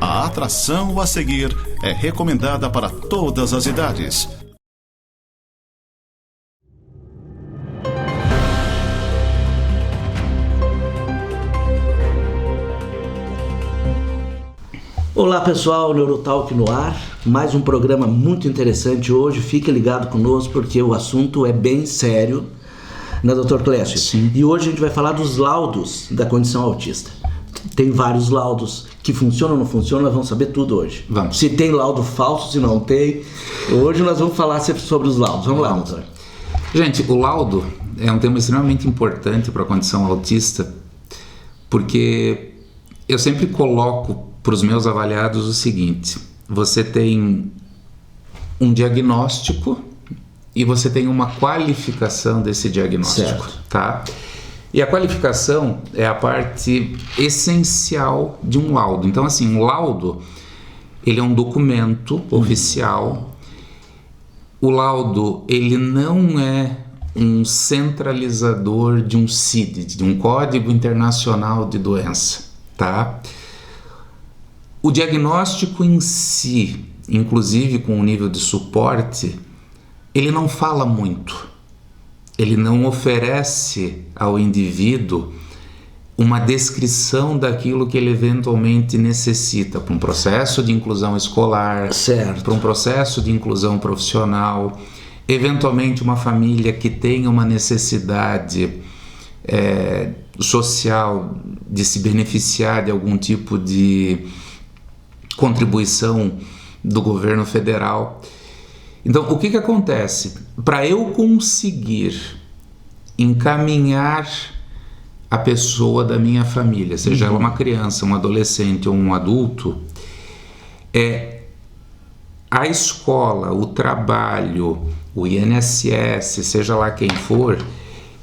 A atração a seguir é recomendada para todas as idades. Olá pessoal, Neurotalk no ar, mais um programa muito interessante hoje, fique ligado conosco porque o assunto é bem sério, né, Dr. Clécio? Sim. E hoje a gente vai falar dos laudos da condição autista. Tem vários laudos que funcionam ou não funcionam, nós vamos saber tudo hoje. Vamos. Se tem laudo falso, se não tem. Hoje nós vamos falar sobre os laudos. Vamos lá, doutor. Gente, o laudo é um tema extremamente importante para a condição autista, porque eu sempre coloco para os meus avaliados o seguinte: você tem um diagnóstico e você tem uma qualificação desse diagnóstico, certo. Tá? E a qualificação é a parte essencial de um laudo. Então, assim, um laudo, ele é um documento oficial. O laudo, ele não é um centralizador de um CID, de um Código Internacional de Doença, tá? O diagnóstico em si, inclusive com o nível de suporte, ele não fala muito. Ele não oferece ao indivíduo uma descrição daquilo que ele eventualmente necessita para um processo de inclusão escolar, certo, para um processo de inclusão profissional, eventualmente uma família que tenha uma necessidade social de se beneficiar de algum tipo de contribuição do governo federal. Então, o que acontece? Para eu conseguir encaminhar a pessoa da minha família, seja ela uma criança, um adolescente ou um adulto, a escola, o trabalho, o INSS, seja lá quem for,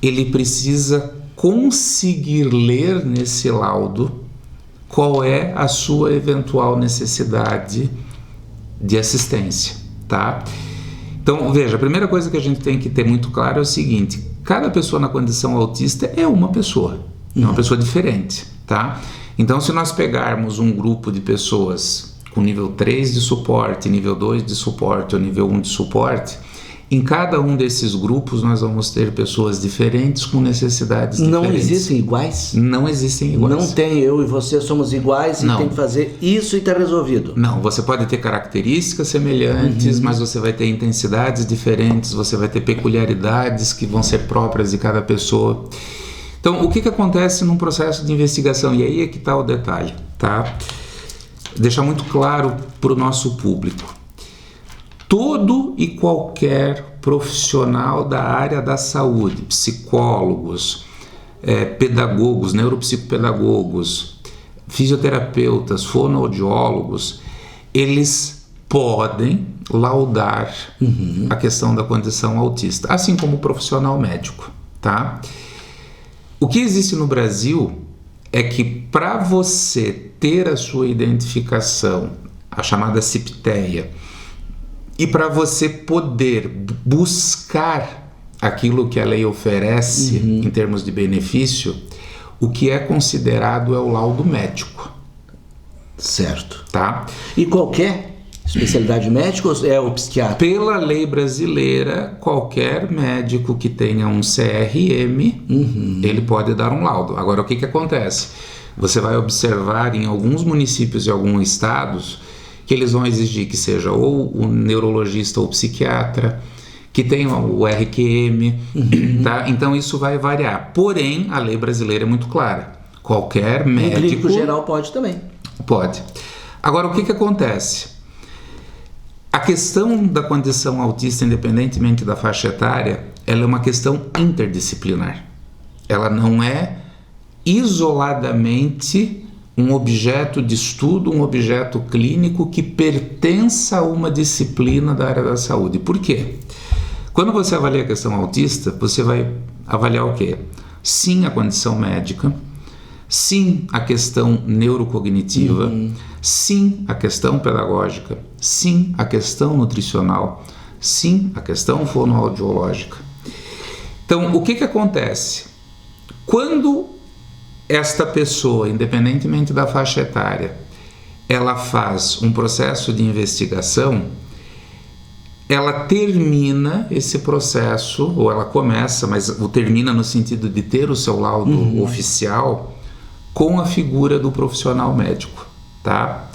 ele precisa conseguir ler nesse laudo qual é a sua eventual necessidade de assistência, tá? Então, veja, a primeira coisa que a gente tem que ter muito claro é o seguinte: cada pessoa na condição autista é uma pessoa, é uma pessoa diferente, tá? Então, se nós pegarmos um grupo de pessoas com nível 3 de suporte, nível 2 de suporte ou nível 1 de suporte, em cada um desses grupos nós vamos ter pessoas diferentes com necessidades diferentes. Não existem iguais? Não existem iguais. Não tem eu e você somos iguais e não. Tem que fazer isso e está resolvido. Não, você pode ter características semelhantes, mas você vai ter intensidades diferentes, você vai ter peculiaridades que vão ser próprias de cada pessoa. Então, o que acontece num processo de investigação? E aí é que está o detalhe, tá? Deixar muito claro para o nosso público. Todo e qualquer profissional da área da saúde, psicólogos, pedagogos, neuropsicopedagogos, fisioterapeutas, fonoaudiólogos, eles podem laudar a questão da condição autista, assim como o profissional médico, tá? O que existe no Brasil é que para você ter a sua identificação, a chamada CIPTEA, e para você poder buscar aquilo que a lei oferece em termos de benefício, o que é considerado é o laudo médico. Certo. Tá? E qualquer especialidade médica ou é o psiquiatra? Pela lei brasileira, qualquer médico que tenha um CRM, ele pode dar um laudo. Agora, o que acontece? Você vai observar em alguns municípios e alguns estados que eles vão exigir que seja ou o neurologista ou o psiquiatra, que tenha o RQM, tá? Então isso vai variar. Porém, a lei brasileira é muito clara. Qualquer médico... O clínico geral pode também. Pode. Agora, o que acontece? A questão da condição autista, independentemente da faixa etária, ela é uma questão interdisciplinar. Ela não é isoladamente um objeto de estudo, um objeto clínico que pertença a uma disciplina da área da saúde. Por quê? Quando você avalia a questão autista, você vai avaliar o quê? Sim, a condição médica, sim, a questão neurocognitiva, sim, a questão pedagógica, sim, a questão nutricional, sim, a questão fonoaudiológica. Então, o que acontece? Quando esta pessoa, independentemente da faixa etária, ela faz um processo de investigação, ela termina esse processo, ou ela começa, mas o termina no sentido de ter o seu laudo oficial, com a figura do profissional médico, tá?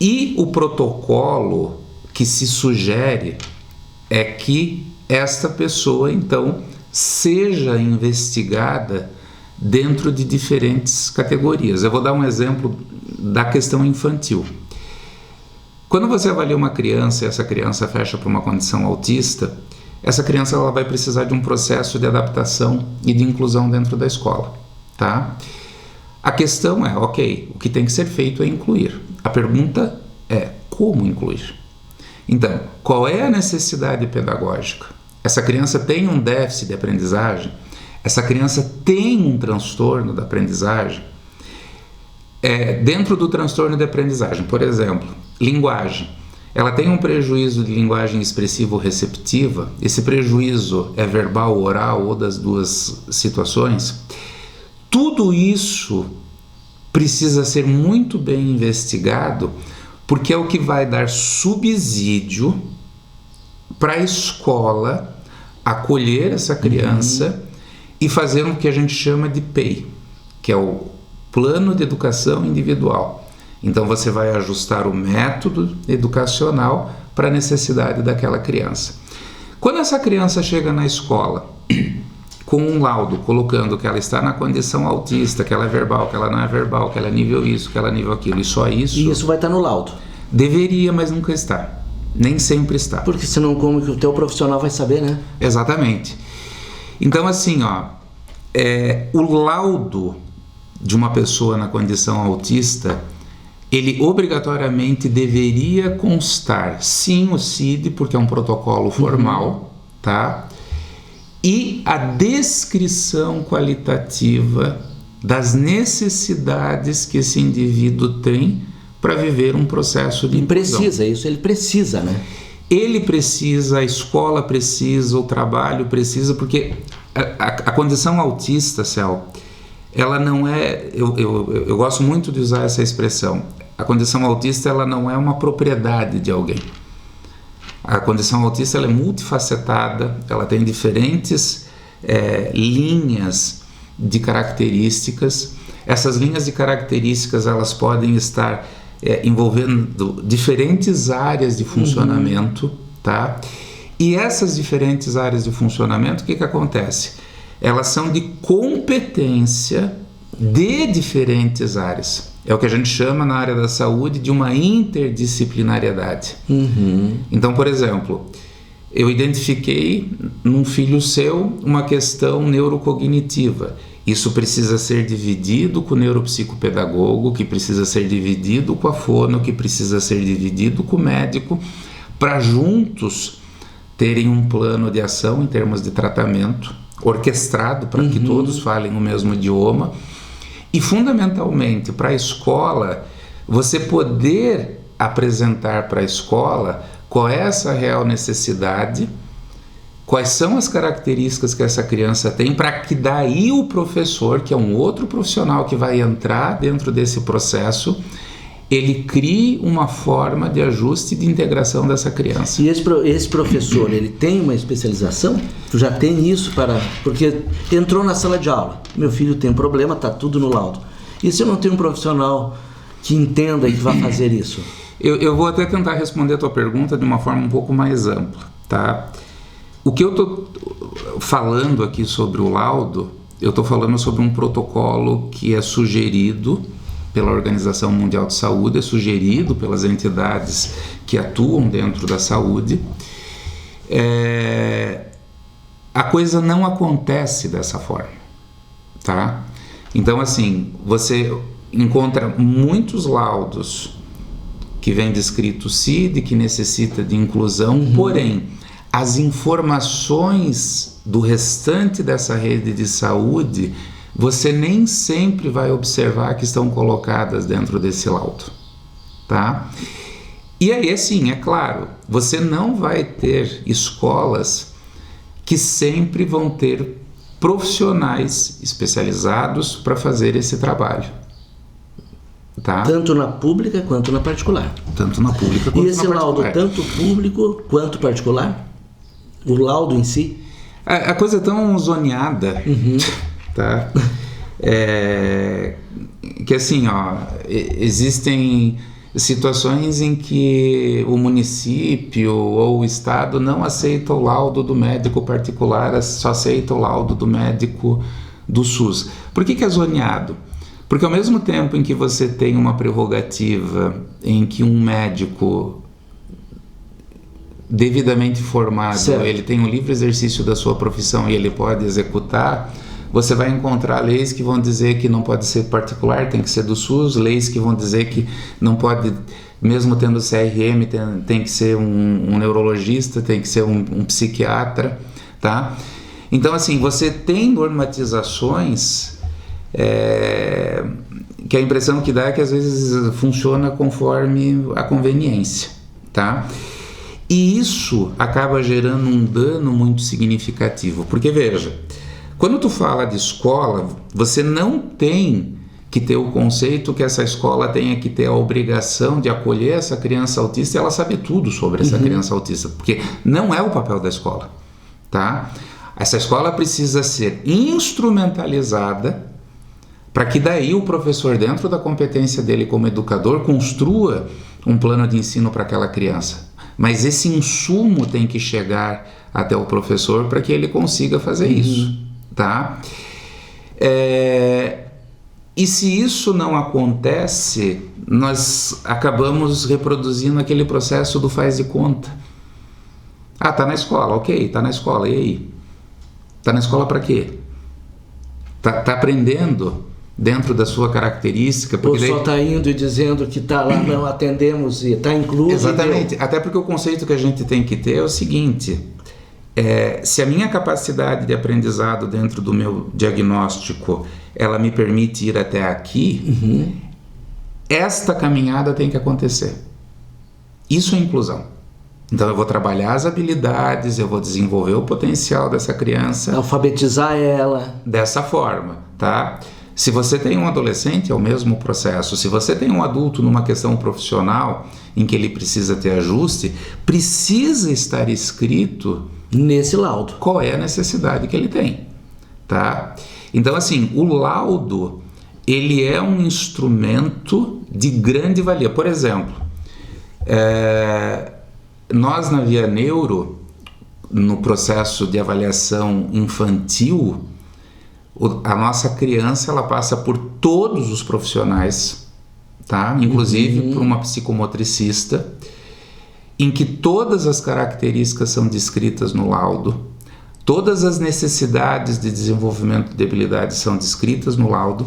E o protocolo que se sugere é que esta pessoa, então, seja investigada dentro de diferentes categorias. Eu vou dar um exemplo da questão infantil. Quando você avalia uma criança e essa criança fecha para uma condição autista, essa criança ela vai precisar de um processo de adaptação e de inclusão dentro da escola, tá? A questão é, ok, o que tem que ser feito é incluir. A pergunta é, como incluir? Então, qual é a necessidade pedagógica? Essa criança tem um déficit de aprendizagem? Essa criança tem um transtorno da aprendizagem? Dentro do transtorno de aprendizagem, por exemplo, linguagem. Ela tem um prejuízo de linguagem expressivo-receptiva. Esse prejuízo é verbal, oral ou das duas situações. Tudo isso precisa ser muito bem investigado, porque é o que vai dar subsídio para a escola acolher essa criança e fazer o que a gente chama de PEI, que é o Plano de Educação Individual. Então você vai ajustar o método educacional para a necessidade daquela criança. Quando essa criança chega na escola com um laudo colocando que ela está na condição autista, que ela é verbal, que ela não é verbal, que ela é nível isso, que ela é nível aquilo, e só isso... E isso vai estar no laudo? Deveria, mas nunca está. Nem sempre está. Porque senão como que o teu profissional vai saber, né? Exatamente. Então assim, o laudo de uma pessoa na condição autista, ele obrigatoriamente deveria constar, sim, o CID, porque é um protocolo formal, tá? E a descrição qualitativa das necessidades que esse indivíduo tem para viver um processo de inclusão. Ele precisa, né? Ele precisa, a escola precisa, o trabalho precisa, porque a condição autista, Céu, ela não é... Eu gosto muito de usar essa expressão. A condição autista, ela não é uma propriedade de alguém. A condição autista, ela é multifacetada, ela tem diferentes linhas de características. Essas linhas de características, elas podem estar envolvendo diferentes áreas de funcionamento, tá? E essas diferentes áreas de funcionamento, o que acontece? Elas são de competência de diferentes áreas. É o que a gente chama na área da saúde de uma interdisciplinariedade. Então, por exemplo, eu identifiquei num filho seu uma questão neurocognitiva. Isso precisa ser dividido com o neuropsicopedagogo, que precisa ser dividido com a fono, que precisa ser dividido com o médico, para juntos terem um plano de ação em termos de tratamento, orquestrado para que todos falem o mesmo idioma. E, fundamentalmente, para a escola, você poder apresentar para a escola qual é essa real necessidade, quais são as características que essa criança tem, para que daí o professor, que é um outro profissional que vai entrar dentro desse processo, ele crie uma forma de ajuste e de integração dessa criança. E esse professor, ele tem uma especialização? Tu já tem isso para... Porque entrou na sala de aula, meu filho tem um problema, tá tudo no laudo. E se eu não tenho um profissional que entenda e que vá fazer isso? Eu vou até tentar responder a tua pergunta de uma forma um pouco mais ampla, tá? O que eu estou falando aqui sobre o laudo, eu estou falando sobre um protocolo que é sugerido pela Organização Mundial de Saúde, é sugerido pelas entidades que atuam dentro da saúde. A coisa não acontece dessa forma, tá? Então, assim, você encontra muitos laudos que vem descrito CID, que necessita de inclusão, porém, as informações do restante dessa rede de saúde, você nem sempre vai observar que estão colocadas dentro desse laudo, tá? E aí, sim, é claro, você não vai ter escolas que sempre vão ter profissionais especializados para fazer esse trabalho. Tá? Tanto na pública quanto na particular. Tanto na pública quanto E na esse particular. laudo, tanto público quanto particular? O laudo em si? A coisa é tão zoneada, tá? Que assim, ó, existem situações em que o município ou o estado não aceita o laudo do médico particular, só aceita o laudo do médico do SUS. Por que é zoneado? Porque ao mesmo tempo em que você tem uma prerrogativa em que um médico devidamente formado, certo, ele tem um livre exercício da sua profissão e ele pode executar, você vai encontrar leis que vão dizer que não pode ser particular, tem que ser do SUS, leis que vão dizer que não pode, mesmo tendo CRM, tem que ser um neurologista, tem que ser um psiquiatra, tá? Então, assim, você tem normatizações que a impressão que dá é que às vezes funciona conforme a conveniência, tá? E isso acaba gerando um dano muito significativo, porque veja, quando tu fala de escola, você não tem que ter o conceito que essa escola tenha que ter a obrigação de acolher essa criança autista e ela saber tudo sobre essa criança autista, porque não é o papel da escola, tá? Essa escola precisa ser instrumentalizada para que daí o professor, dentro da competência dele como educador, construa um plano de ensino para aquela criança. Mas esse insumo tem que chegar até o professor para que ele consiga fazer isso, tá? E se isso não acontece, nós acabamos reproduzindo aquele processo do faz de conta. Ah, tá na escola, ok, tá na escola, e aí? Tá na escola para quê? Tá aprendendo dentro da sua característica? Ou só está indo e dizendo que está lá, não atendemos e está incluso. Exatamente, até porque o conceito que a gente tem que ter é o seguinte, se a minha capacidade de aprendizado dentro do meu diagnóstico, ela me permite ir até aqui, esta caminhada tem que acontecer. Isso é inclusão. Então eu vou trabalhar as habilidades, eu vou desenvolver o potencial dessa criança. Alfabetizar ela. Dessa forma, tá? Se você tem um adolescente, é o mesmo processo. Se você tem um adulto numa questão profissional em que ele precisa ter ajuste, precisa estar escrito nesse laudo qual é a necessidade que ele tem, tá? Então, assim, o laudo, ele é um instrumento de grande valia. Por exemplo, nós na Via Neuro, no processo de avaliação infantil, a nossa criança, ela passa por todos os profissionais, tá? Inclusive por uma psicomotricista, em que todas as características são descritas no laudo, todas as necessidades de desenvolvimento de habilidades são descritas no laudo,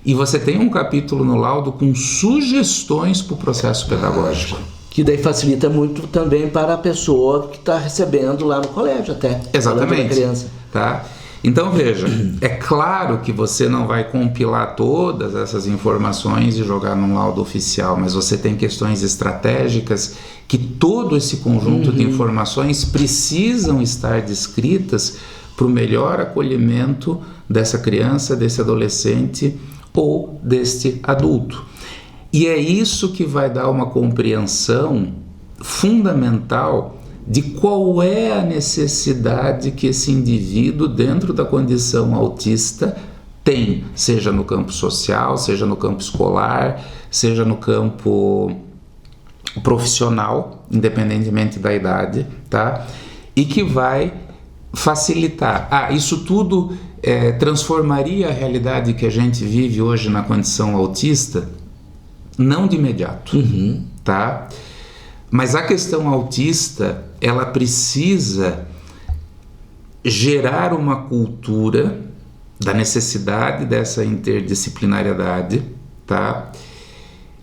e você tem um capítulo no laudo com sugestões para o processo pedagógico. Que daí facilita muito também para a pessoa que está recebendo lá no colégio até. Exatamente. Da criança. Tá? Então veja, é claro que você não vai compilar todas essas informações e jogar num laudo oficial, mas você tem questões estratégicas que todo esse conjunto de informações precisam estar descritas para o melhor acolhimento dessa criança, desse adolescente ou deste adulto. E é isso que vai dar uma compreensão fundamental de qual é a necessidade que esse indivíduo, dentro da condição autista, tem, seja no campo social, seja no campo escolar, seja no campo profissional, independentemente da idade, tá? E que vai facilitar. Isso tudo transformaria a realidade que a gente vive hoje na condição autista? Não de imediato, tá? Mas a questão autista, ela precisa gerar uma cultura da necessidade dessa interdisciplinariedade, tá?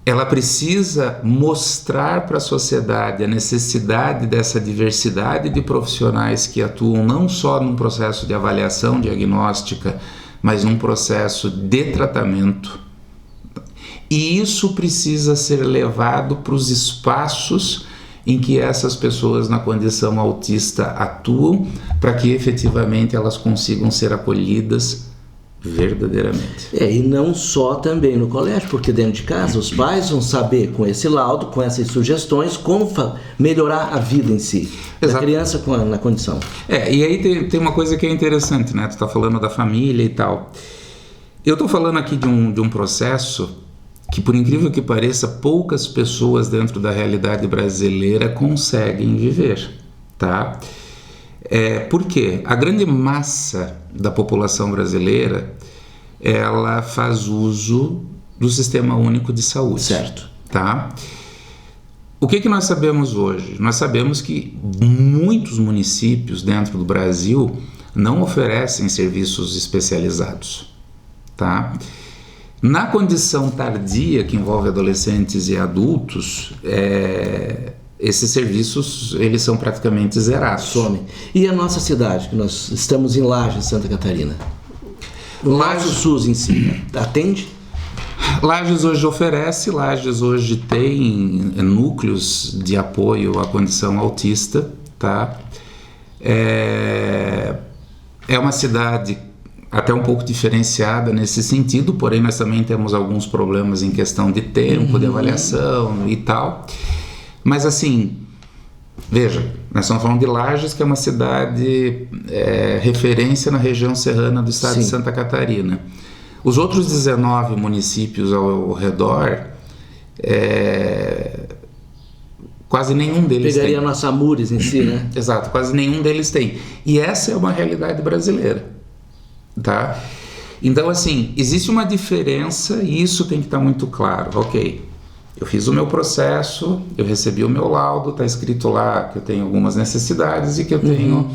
Ela precisa mostrar para a sociedade a necessidade dessa diversidade de profissionais que atuam não só num processo de avaliação diagnóstica, mas num processo de tratamento. E isso precisa ser levado para os espaços em que essas pessoas na condição autista atuam, para que efetivamente elas consigam ser acolhidas Verdadeiramente. E não só também no colégio, porque dentro de casa os pais vão saber com esse laudo, com essas sugestões, como melhorar a vida em si, da criança na condição. E aí tem uma coisa que é interessante, né? Tu tá falando da família e tal. Eu tô falando aqui de um processo que, por incrível que pareça, poucas pessoas dentro da realidade brasileira conseguem viver, tá? Por quê? A grande massa da população brasileira, ela faz uso do Sistema Único de Saúde. Certo. Tá? O que nós sabemos hoje? Nós sabemos que muitos municípios dentro do Brasil não oferecem serviços especializados. Tá? Na condição tardia, que envolve adolescentes e adultos, esses serviços, eles são praticamente zerados. Some. E a nossa cidade, que nós estamos em Lages, Santa Catarina? O nosso SUS em si, atende? Lages hoje oferece, Lages hoje tem núcleos de apoio à condição autista, tá? É uma cidade até um pouco diferenciada nesse sentido, porém nós também temos alguns problemas em questão de tempo, de avaliação e tal. Mas assim, veja, nós estamos falando de Lages, que é uma cidade referência na região serrana do estado de Santa Catarina. Os outros 19 municípios ao redor, quase nenhum deles tem. Pegaria a nossa Amures em si, né? Exato, quase nenhum deles tem. E essa é uma realidade brasileira, tá? Então, assim, existe uma diferença e isso tem que estar muito claro. Ok, eu fiz o meu processo, eu recebi o meu laudo, está escrito lá que eu tenho algumas necessidades e que eu tenho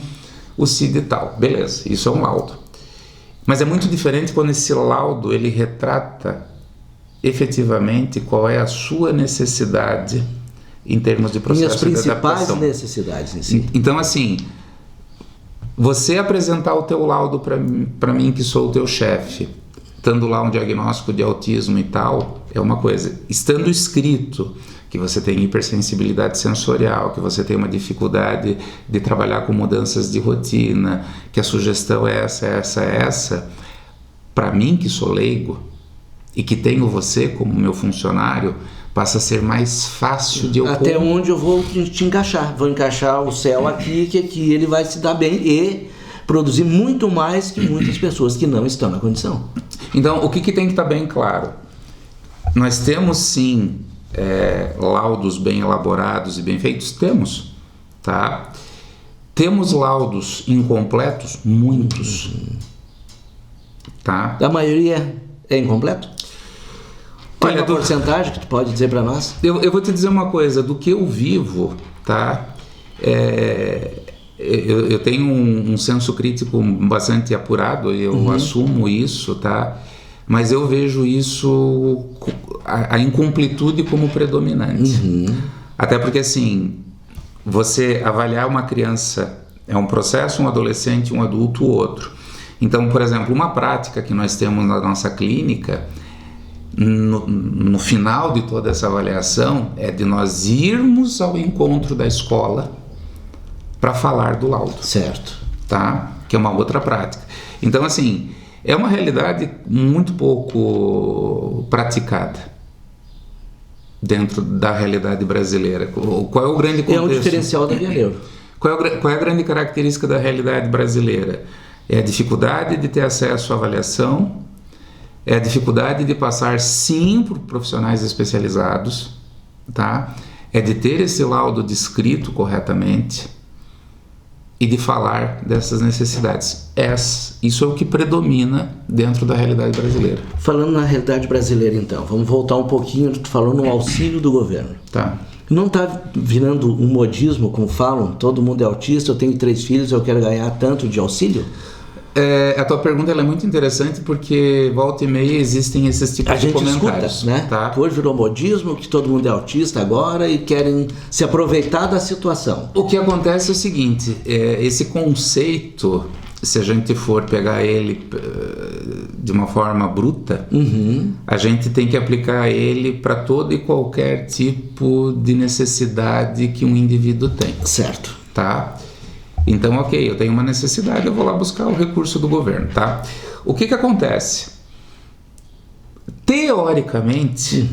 o CID e tal. Beleza, isso é um laudo. Mas é muito diferente quando esse laudo ele retrata efetivamente qual é a sua necessidade em termos de processo de adaptação. E as principais necessidades em si. Então, assim, você apresentar o teu laudo para mim, que sou o teu chefe, estando lá um diagnóstico de autismo e tal, é uma coisa. Estando escrito que você tem hipersensibilidade sensorial, que você tem uma dificuldade de trabalhar com mudanças de rotina, que a sugestão é essa, para mim, que sou leigo e que tenho você como meu funcionário, passa a ser mais fácil de eu até onde eu vou te encaixar. Vou encaixar o céu aqui, que aqui ele vai se dar bem e produzir muito mais que muitas pessoas que não estão na condição. Então, o que tem que estar bem claro? Nós temos sim laudos bem elaborados e bem feitos? Temos, tá? Temos laudos incompletos? Muitos. Tá? A maioria é incompleto? Tem Olha, uma porcentagem que tu pode dizer para nós? Eu vou te dizer uma coisa, do que eu vivo, tá? Eu tenho um senso crítico bastante apurado, eu assumo isso, tá? Mas eu vejo isso, a incompletude como predominante. Até porque, assim, você avaliar uma criança é um processo, um adolescente, um adulto, outro. Então, por exemplo, uma prática que nós temos na nossa clínica, no final de toda essa avaliação, é de nós irmos ao encontro da escola para falar do laudo. Certo. Tá? Que é uma outra prática. Então, assim, é uma realidade muito pouco praticada dentro da realidade brasileira. Qual é o grande contexto? É um diferencial da Via Neuro. Qual é a grande característica da realidade brasileira? É a dificuldade de ter acesso à avaliação, é a dificuldade de passar sim por profissionais especializados, tá? É de ter esse laudo descrito corretamente e de falar dessas necessidades. Isso é o que predomina dentro da realidade brasileira. Falando na realidade brasileira, então, vamos voltar um pouquinho, tu falou no auxílio do governo. Tá. Não está virando um modismo, como falam, todo mundo é autista, eu tenho 3 filhos, eu quero ganhar tanto de auxílio? A tua pergunta ela é muito interessante porque volta e meia existem esses tipos de comentários. Escuta, né? Tá? Que hoje virou modismo, que todo mundo é autista agora e querem se aproveitar da situação. O que acontece é o seguinte, esse conceito, se a gente for pegar ele de uma forma bruta, a gente tem que aplicar ele para todo e qualquer tipo de necessidade que um indivíduo tem. Certo. Tá? Então, ok, eu tenho uma necessidade, eu vou lá buscar o recurso do governo, tá? O que acontece? Teoricamente,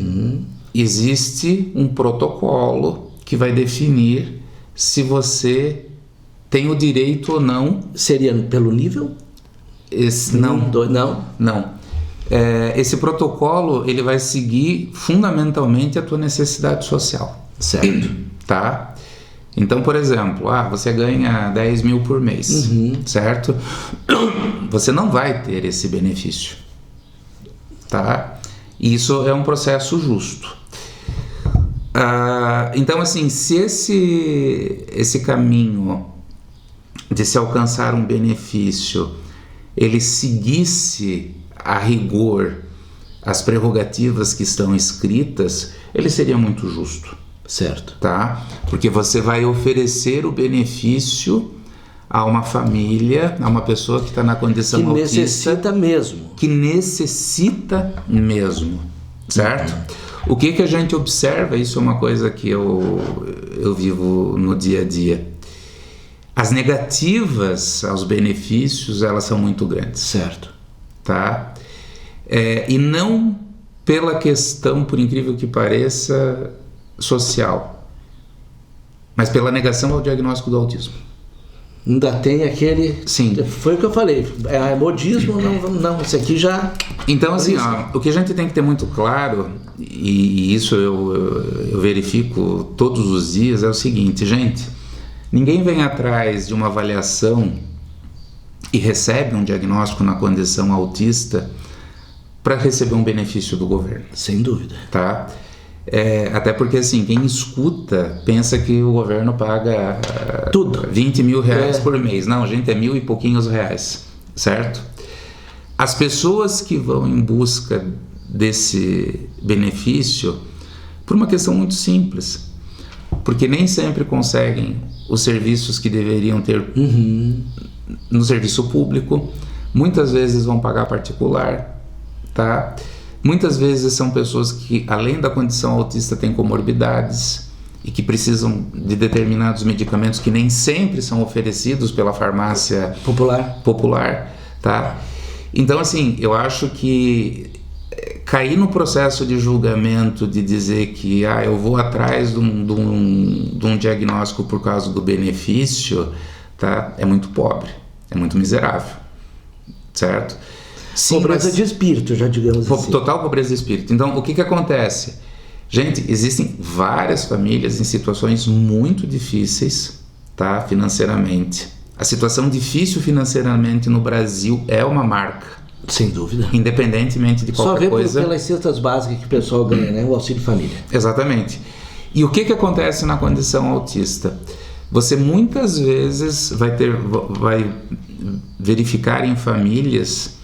existe um protocolo que vai definir se você tem o direito ou não. Seria pelo nível? Não. Esse protocolo ele vai seguir fundamentalmente a tua necessidade social. Certo. Tá? Então, por exemplo, você ganha 10 mil por mês, certo? Você não vai ter esse benefício. Tá? Isso é um processo justo. Então, assim, se esse caminho de se alcançar um benefício ele seguisse a rigor as prerrogativas que estão escritas, ele seria muito justo. Certo. Tá? Porque você vai oferecer o benefício a uma família, a uma pessoa que está na condição autista. Que necessita mesmo. Certo? O que a gente observa, isso é uma coisa que eu vivo no dia a dia. As negativas aos benefícios, elas são muito grandes. Certo. Tá? E não pela questão, por incrível que pareça, social, mas pela negação ao diagnóstico do autismo. Ainda tem aquele... Sim. Foi o que eu falei. Modismo, não, isso aqui já... Então, assim, o que a gente tem que ter muito claro, e isso eu verifico todos os dias, é o seguinte, gente, ninguém vem atrás de uma avaliação e recebe um diagnóstico na condição autista para receber um benefício do governo. Sem dúvida. Tá? Até porque, assim, quem escuta pensa que o governo paga tudo, 20 mil reais por mês. Não, gente, é 1.000 e pouquinhos reais, certo? As pessoas que vão em busca desse benefício, por uma questão muito simples, porque nem sempre conseguem os serviços que deveriam ter no serviço público, muitas vezes vão pagar particular, tá? Muitas vezes são pessoas que, além da condição autista, têm comorbidades e que precisam de determinados medicamentos que nem sempre são oferecidos pela farmácia popular, tá? Então, assim, eu acho que cair no processo de julgamento de dizer que eu vou atrás de um diagnóstico por causa do benefício, tá? É muito pobre, é muito miserável, certo? Sim, pobreza de espírito, já digamos assim. Total pobreza de espírito. Então, o que acontece? Gente, existem várias famílias em situações muito difíceis, tá? Financeiramente. A situação difícil financeiramente no Brasil é uma marca. Sem dúvida. Independentemente de qualquer coisa. Só vê pelas cestas básicas que o pessoal ganha, né? O auxílio família. Exatamente. E o que acontece na condição autista? Você muitas vezes vai verificar em famílias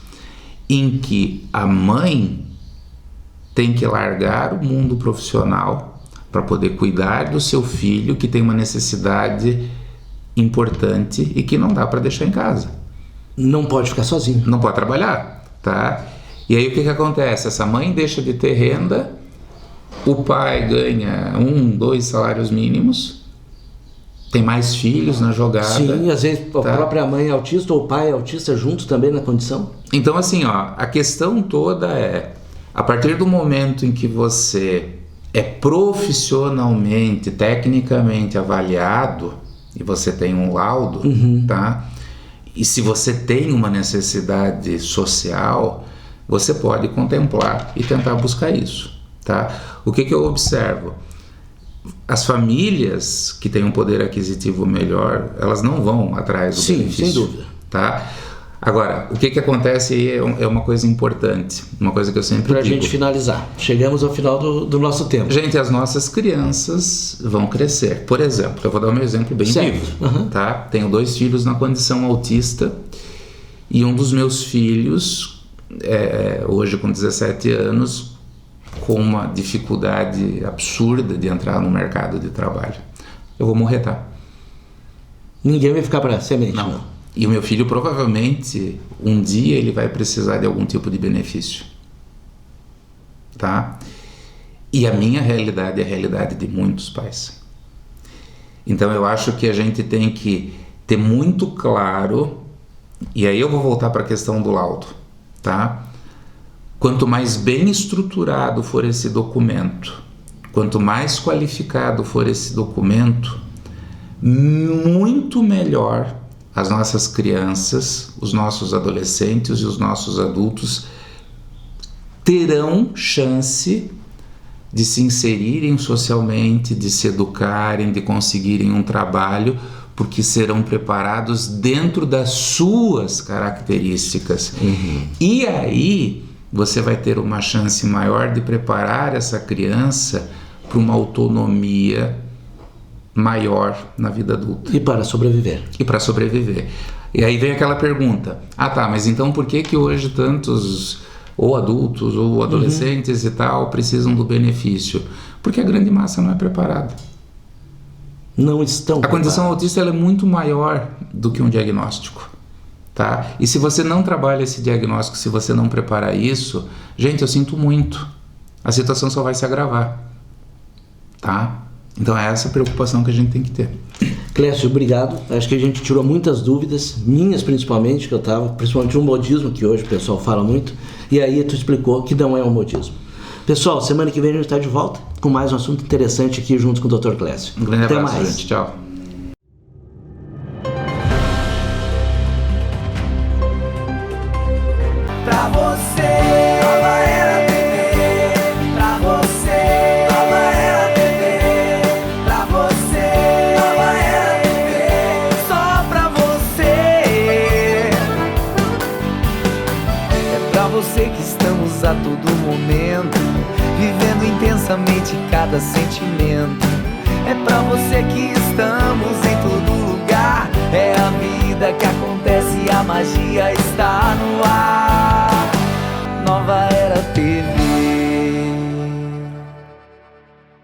em que a mãe tem que largar o mundo profissional para poder cuidar do seu filho que tem uma necessidade importante e que não dá para deixar em casa. Não pode ficar sozinho. Não pode trabalhar, tá? E aí o que acontece? Essa mãe deixa de ter renda, o pai ganha 2 salários mínimos, tem mais filhos na jogada. Sim, às vezes a própria mãe é autista ou o pai é autista juntos também na condição. Então, assim, a questão toda é, a partir do momento em que você é profissionalmente, tecnicamente avaliado, e você tem um laudo, tá? E se você tem uma necessidade social, você pode contemplar e tentar buscar isso, tá? O que eu observo? As famílias que têm um poder aquisitivo melhor, elas não vão atrás do benefício. Sem dúvida. Tá? Agora, o que acontece aí é uma coisa importante, uma coisa que eu sempre digo. Pra gente finalizar, chegamos ao final do nosso tempo. Gente, as nossas crianças vão crescer. Por exemplo, eu vou dar um exemplo bem vivo. Tá? Tenho 2 filhos na condição autista e um dos meus filhos, hoje com 17 anos, com uma dificuldade absurda de entrar no mercado de trabalho. Eu vou morrer, tá? Ninguém vai ficar para semente, não. E o meu filho provavelmente, um dia ele vai precisar de algum tipo de benefício. Tá? E a minha realidade é a realidade de muitos pais. Então eu acho que a gente tem que ter muito claro, e aí eu vou voltar para a questão do laudo, tá? Quanto mais bem estruturado for esse documento, quanto mais qualificado for esse documento, muito melhor as nossas crianças, os nossos adolescentes e os nossos adultos terão chance de se inserirem socialmente, de se educarem, de conseguirem um trabalho, porque serão preparados dentro das suas características. E aí você vai ter uma chance maior de preparar essa criança para uma autonomia maior na vida adulta. E para sobreviver. E para sobreviver. E aí vem aquela pergunta, mas então por que hoje tantos ou adultos ou adolescentes e tal precisam do benefício? Porque a grande massa não é preparada. Não estão preparados. A condição autista ela é muito maior do que um diagnóstico, tá? E se você não trabalha esse diagnóstico, se você não preparar isso, gente, eu sinto muito. A situação só vai se agravar, tá? Então é essa preocupação que a gente tem que ter. Clécio, obrigado. Acho que a gente tirou muitas dúvidas, minhas principalmente, que eu estava, principalmente o modismo, que hoje o pessoal fala muito, e aí tu explicou que não é um modismo. Pessoal, semana que vem a gente está de volta com mais um assunto interessante aqui junto com o Dr. Clécio. Um grande abraço, até mais. Gente. Tchau. Pra você, Nova Era TV. Pra você, Nova Era TV. Pra você, Nova Era TV. Só pra você. É pra você que estamos a todo momento, vivendo intensamente cada sentimento. É pra você que estamos em todo lugar. É a vida que acontece, a magia está no ar. Nova Era TV.